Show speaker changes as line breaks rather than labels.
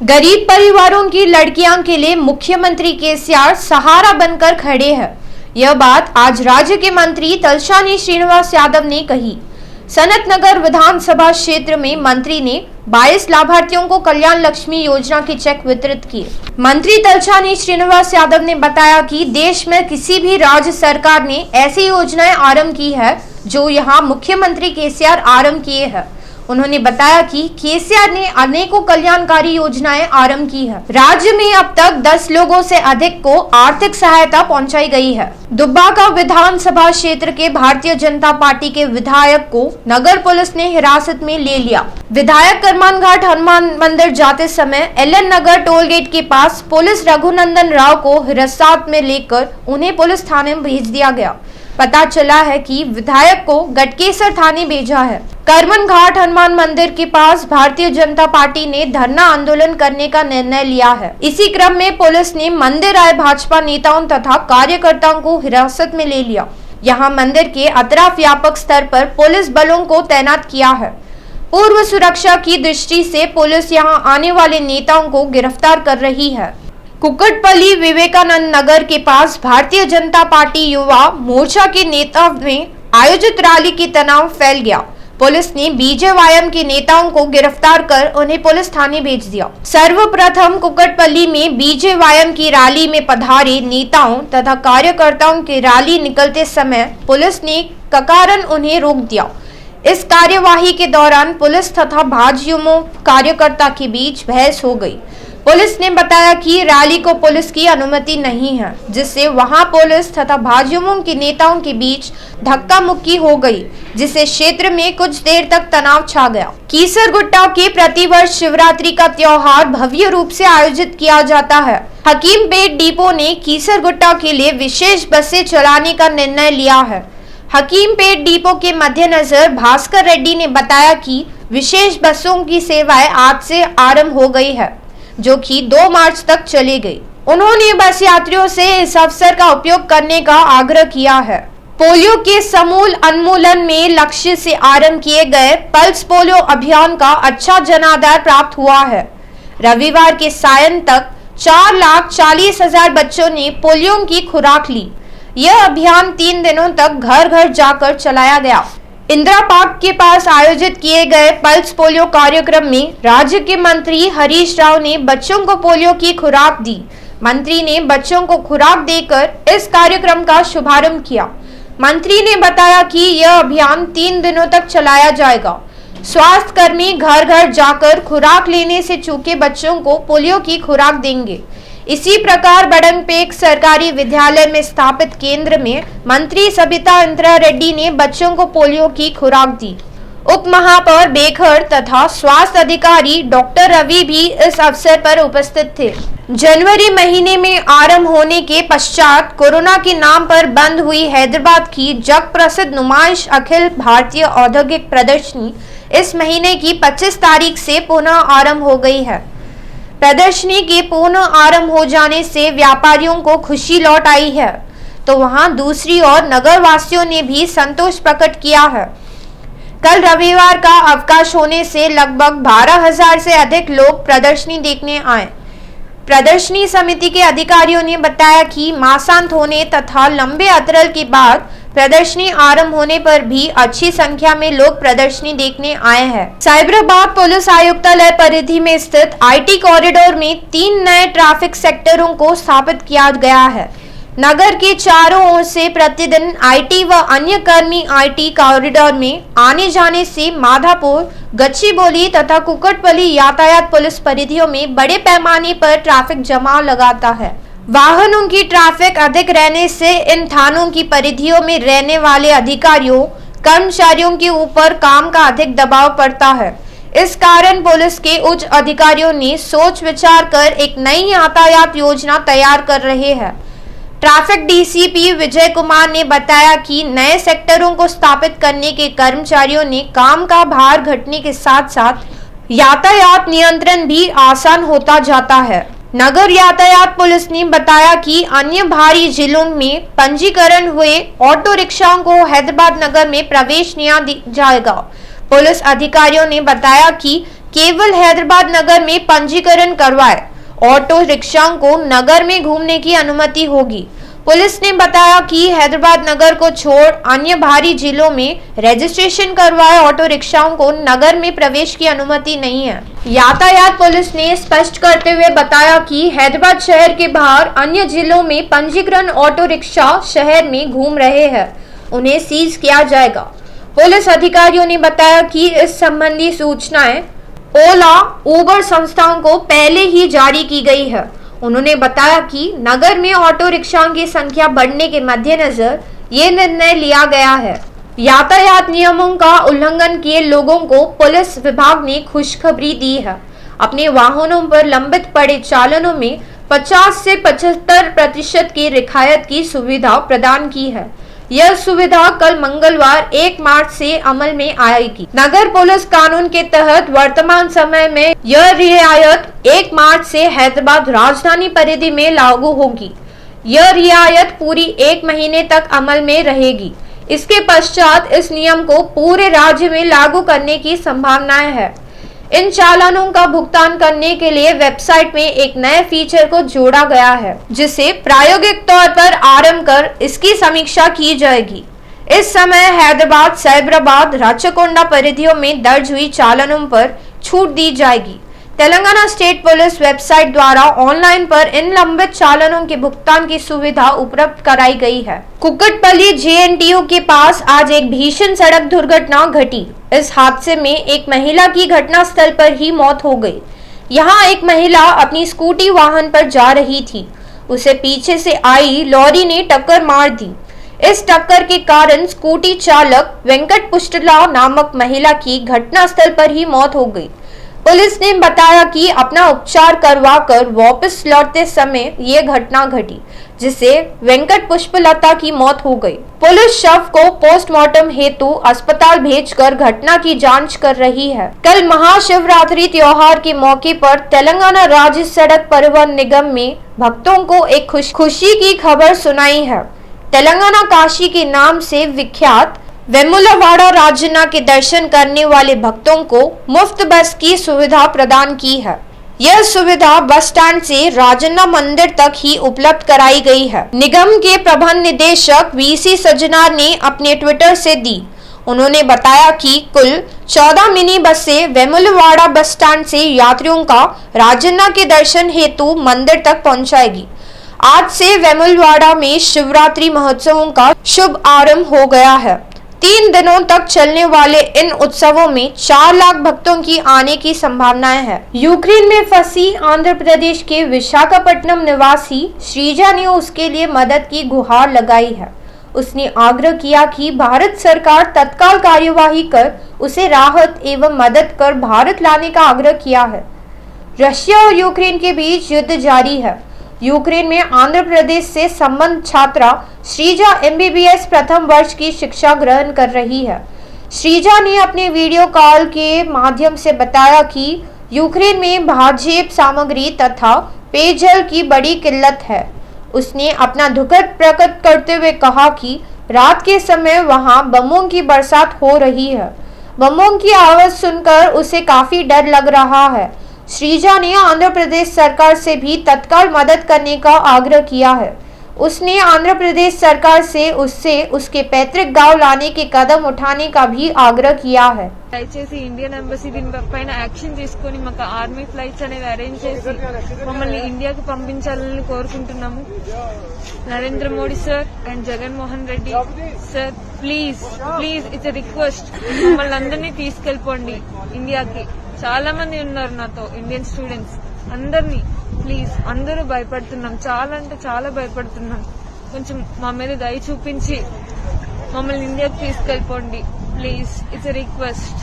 गरीब परिवारों की लड़कियां के लिए मुख्यमंत्री केसीआर सहारा बनकर खड़े हैं। यह बात आज राज्य के मंत्री तलसानी श्रीनिवास यादव ने कही। सनत नगर विधानसभा क्षेत्र में मंत्री ने 22 लाभार्थियों को कल्याण लक्ष्मी योजना के चेक वितरित किए। मंत्री तलसानी श्रीनिवास यादव ने बताया कि देश में किसी भी राज्य सरकार ने ऐसी योजनाएं आरंभ की है जो यहां मुख्यमंत्री केसीआर आरंभ किए हैं। उन्होंने बताया कि केसीआर ने अनेकों कल्याणकारी योजनाएं आरंभ की है। राज्य में अब तक 10 लोगों से अधिक को आर्थिक सहायता पहुंचाई गई है। दुब्बाका विधानसभा क्षेत्र के भारतीय जनता पार्टी के विधायक को नगर पुलिस ने हिरासत में ले लिया। विधायक करमान घाट हनुमान मंदिर जाते समय एलएन नगर टोल गेट के पास पुलिस रघुनंदन राव को हिरासत में लेकर उन्हें पुलिस थाने में भेज दिया गया। पता चला है कि विधायक को गटकेसर थाने भेजा है। करमन घाट हनुमान मंदिर के पास भारतीय जनता पार्टी ने धरना आंदोलन करने का निर्णय लिया है। इसी क्रम में पुलिस ने मंदिर आए भाजपा नेताओं तथा कार्यकर्ताओं को हिरासत में ले लिया। यहां मंदिर के अतराफ व्यापक स्तर पर पुलिस बलों को तैनात किया है। पूर्व सुरक्षा की दृष्टि से पुलिस यहां आने वाले नेताओं को गिरफ्तार कर रही है। कुक्कटपल्ली विवेकानंद नगर के पास भारतीय जनता पार्टी युवा मोर्चा के नेता में आयोजित रैली की तनाव फैल गया। पुलिस ने बीजेवाईएम के नेताओं को गिरफ्तार कर उन्हें पुलिस थाने भेज दिया। सर्वप्रथम कुक्कटपल्ली में बीजेवाईएम की रैली में पधारे नेताओं तथा कार्यकर्ताओं की रैली निकलते समय पुलिस ने ककारन उन्हें रोक दिया। इस कार्यवाही के दौरान पुलिस तथा भाजयुमो कार्यकर्ता के बीच बहस हो गई। पुलिस ने बताया कि रैली को पुलिस की अनुमति नहीं है, जिससे वहां पुलिस तथा भाजयुमो के नेताओं के बीच धक्का मुक्की हो गई, जिससे क्षेत्र में कुछ देर तक तनाव छा गया। कीसरगुट्टा के प्रतिवर्ष शिवरात्रि का त्योहार भव्य रूप से आयोजित किया जाता है। हकीमपेट डिपो ने कीसरगुट्टा के लिए विशेष बसें चलाने का निर्णय लिया है। हकीमपेट डिपो के मद्देनजर भास्कर रेड्डी ने बताया कि विशेष बसों की सेवाएं आज से आरंभ हो गई है, जो कि 2 मार्च तक चली गई। उन्होंने बस यात्रियों से इस अवसर का उपयोग करने का आग्रह किया है। पोलियो के समूल उन्मूलन में लक्ष्य से आरंभ किए गए पल्स पोलियो अभियान का अच्छा जनाधार प्राप्त हुआ है। रविवार के सायं तक 4,40,000 बच्चों ने पोलियो की खुराक ली। यह अभियान 3 दिनों तक घर घर जाकर चलाया गया। इंदिरा पार्क के पास आयोजित किए गए पल्स पोलियो कार्यक्रम में राज्य के मंत्री हरीश राव ने बच्चों को पोलियो की खुराक दी। मंत्री ने बच्चों को खुराक देकर इस कार्यक्रम का शुभारंभ किया। मंत्री ने बताया कि यह अभियान 3 दिनों तक चलाया जाएगा। स्वास्थ्य कर्मी घर घर जाकर खुराक लेने से चूके बच्चों को पोलियो की खुराक देंगे। इसी प्रकार बड़ंगपेट सरकारी विद्यालय में स्थापित केंद्र में मंत्री सबिता इंदिरा रेड्डी ने बच्चों को पोलियो की खुराक दी। उप महापौर बेखर तथा स्वास्थ्य अधिकारी डॉक्टर रवि भी इस अवसर पर उपस्थित थे। जनवरी महीने में आरंभ होने के पश्चात कोरोना के नाम पर बंद हुई हैदराबाद की जग प्रसिद्ध नुमाइश अखिल भारतीय औद्योगिक प्रदर्शनी इस महीने की 25 तारीख से पुनः आरंभ हो गई है। प्रदर्शनी के पुनः आरंभ हो जाने से व्यापारियों को खुशी लौट आई है, तो वहां दूसरी ओर नगर वासियों ने भी संतोष प्रकट किया है। कल रविवार का अवकाश होने से लगभग 12,000 से अधिक लोग प्रदर्शनी देखने आए। प्रदर्शनी समिति के अधिकारियों ने बताया कि मासांत होने तथा लंबे अंतराल के बाद प्रदर्शनी आरंभ होने पर भी अच्छी संख्या में लोग प्रदर्शनी देखने आए हैं। साइबराबाद पुलिस आयुक्तालय परिधि में स्थित आईटी कॉरिडोर में 3 नए ट्रैफिक सेक्टरों को स्थापित किया गया है। नगर के चारों ओर से प्रतिदिन आईटी व अन्य कर्मी आईटी कॉरिडोर में आने जाने से माधापुर, गच्चीबौली तथा कुक्कटपल्ली यातायात पुलिस परिधियों में बड़े पैमाने पर ट्रैफिक जमाव लगाता है। वाहनों की ट्रैफिक अधिक रहने से इन थानों की परिधियों में रहने वाले अधिकारियों, कर्मचारियों के ऊपर काम का अधिक दबाव पड़ता है। इस कारण पुलिस के उच्च अधिकारियों ने सोच विचार कर एक नई यातायात योजना तैयार कर रहे हैं। ट्रैफिक डीसीपी विजय कुमार ने बताया कि नए सेक्टरों को स्थापित करने के कर्मचारियों ने काम का भार घटने के साथ साथ यातायात नियंत्रण भी आसान होता जाता है। नगर यातायात पुलिस ने बताया कि अन्य भारी जिलों में पंजीकरण हुए ऑटो रिक्शाओं को हैदराबाद नगर में प्रवेश नहीं दिया जाएगा। पुलिस अधिकारियों ने बताया कि केवल हैदराबाद नगर में पंजीकरण करवाए ऑटो रिक्शाओं को नगर में घूमने की अनुमति होगी। पुलिस ने बताया कि हैदराबाद नगर को छोड़ अन्य बाहरी जिलों में रजिस्ट्रेशन करवाए ऑटो रिक्शाओं को नगर में प्रवेश की अनुमति नहीं है। यातायात पुलिस ने स्पष्ट करते हुए बताया कि हैदराबाद शहर के बाहर अन्य जिलों में पंजीकरण ऑटो रिक्शा शहर में घूम रहे हैं, उन्हें सीज किया जाएगा। पुलिस अधिकारियों ने बताया कि इस संबंधी सूचनाएं ओला, उबर संस्थाओं को पहले ही जारी की गई है। उन्होंने बताया कि नगर में ऑटो रिक्शाओं की संख्या बढ़ने के मद्देनजर ये निर्णय लिया गया है। यातायात नियमों का उल्लंघन किए लोगों को पुलिस विभाग ने खुशखबरी दी है। अपने वाहनों पर लंबित पड़े चालानों में 50 से 75% की रियायत की सुविधा प्रदान की है। यह सुविधा कल मंगलवार 1 मार्च से अमल में आएगी। नगर पुलिस कानून के तहत वर्तमान समय में यह रियायत 1 मार्च से हैदराबाद राजधानी परिधि में लागू होगी। यह रियायत पूरी 1 महीने तक अमल में रहेगी। इसके पश्चात इस नियम को पूरे राज्य में लागू करने की संभावनाएं है। इन चालानों का भुगतान करने के लिए वेबसाइट में एक नए फीचर को जोड़ा गया है, जिसे प्रायोगिक तौर पर आरंभ कर इसकी समीक्षा की जाएगी। इस समय हैदराबाद, साइबराबाद, राचकोंडा परिधियों में दर्ज हुई चालानों पर छूट दी जाएगी। तेलंगाना स्टेट पुलिस वेबसाइट द्वारा ऑनलाइन पर इन लंबित चालानों के भुगतान की सुविधा उपलब्ध कराई गई है। कुक्कटपल्ली JNTU के पास आज एक भीषण सड़क दुर्घटना घटी। इस हादसे में एक महिला की घटनास्थल पर ही मौत हो गई। यहाँ एक महिला अपनी स्कूटी वाहन पर जा रही थी, उसे पीछे से आई लॉरी ने टक्कर मार दी। इस टक्कर के कारण स्कूटी चालक वेंकट पुष्टला नामक महिला की घटनास्थल पर ही मौत हो गई। पुलिस ने बताया कि अपना उपचार करवाकर वापस लौटते समय ये घटना घटी, जिससे वेंकट पुष्पलता की मौत हो गई। पुलिस शव को पोस्टमार्टम हेतु अस्पताल भेजकर घटना की जांच कर रही है। कल महाशिवरात्रि त्योहार के मौके पर तेलंगाना राज्य सड़क परिवहन निगम में भक्तों को एक खुशी की खबर सुनाई है। तेलंगाना काशी के नाम से विख्यात वेमुलवाड़ा राजन्ना के दर्शन करने वाले भक्तों को मुफ्त बस की सुविधा प्रदान की है। यह सुविधा बस स्टैंड से राजन्ना मंदिर तक ही उपलब्ध कराई गई है। निगम के प्रबंध निदेशक VC सज्जनार ने अपने ट्विटर से दी। उन्होंने बताया कि कुल 14 मिनी बसें वेमुलवाड़ा बस स्टैंड से यात्रियों का राजन्ना के दर्शन हेतु मंदिर तक पहुंचाएगी। आज से वेमुलवाड़ा में शिवरात्रि महोत्सवों का शुभ आरंभ हो गया है। 3 दिनों तक चलने वाले इन उत्सवों में 4 लाख भक्तों की आने की संभावनाएं है। यूक्रेन में फंसी आंध्र प्रदेश के विशाखापट्टनम निवासी श्रीजा ने उसके लिए मदद की गुहार लगाई है। उसने आग्रह किया कि भारत सरकार तत्काल कार्यवाही कर उसे राहत एवं मदद कर भारत लाने का आग्रह किया है। रशिया और यूक्रेन के बीच युद्ध जारी है। यूक्रेन में आंध्र प्रदेश से संबंध छात्रा श्रीजा MBBS प्रथम वर्ष की शिक्षा ग्रहण कर रही है। श्रीजा ने अपने वीडियो कॉल के माध्यम से बताया कि यूक्रेन में भाजेप सामग्री तथा पेयजल की बड़ी किल्लत है। उसने अपना दुख प्रकट करते हुए कहा कि रात के समय वहां बमों की बरसात हो रही है। बमों की आवाज सुनकर उसे काफी डर लग रहा है। श्रीजा ने आंध्र प्रदेश सरकार से भी तत्काल मदद करने का आग्रह किया है। उसने आंध्र प्रदेश सरकार से उससे उसके पैतृक गांव लाने के कदम उठाने का भी आग्रह किया है।
దయచేసి ఇండియన్ ఎంబసీ దీనిపైన యాక్షన్ తీసుకొని మాకు ఆర్మీ ఫ్లైట్స్ అనేవి అరేంజ్ చేసి మమ్మల్ని ఇండియాకి పంపించాలని కోరుకుంటున్నాము. Narendra Modi sir and Jaganmohan Reddy sir, please please it's a request, మమ్మల్ని అందరినీ తీసుకెళ్ళిపోండి ఇండియాకి. చాలా మంది ఉన్నారు నాతో ఇండియన్ స్టూడెంట్స్, అందరినీ ప్లీజ్. అందరూ భయపడుతున్నాం, చాలా అంటే చాలా భయపడుతున్నాం. కొంచెం మా మీద దయ చూపించి మమ్మల్ని ఇండియాకి తీసుకెళ్ళిపోండి ప్లీజ్. It's a request.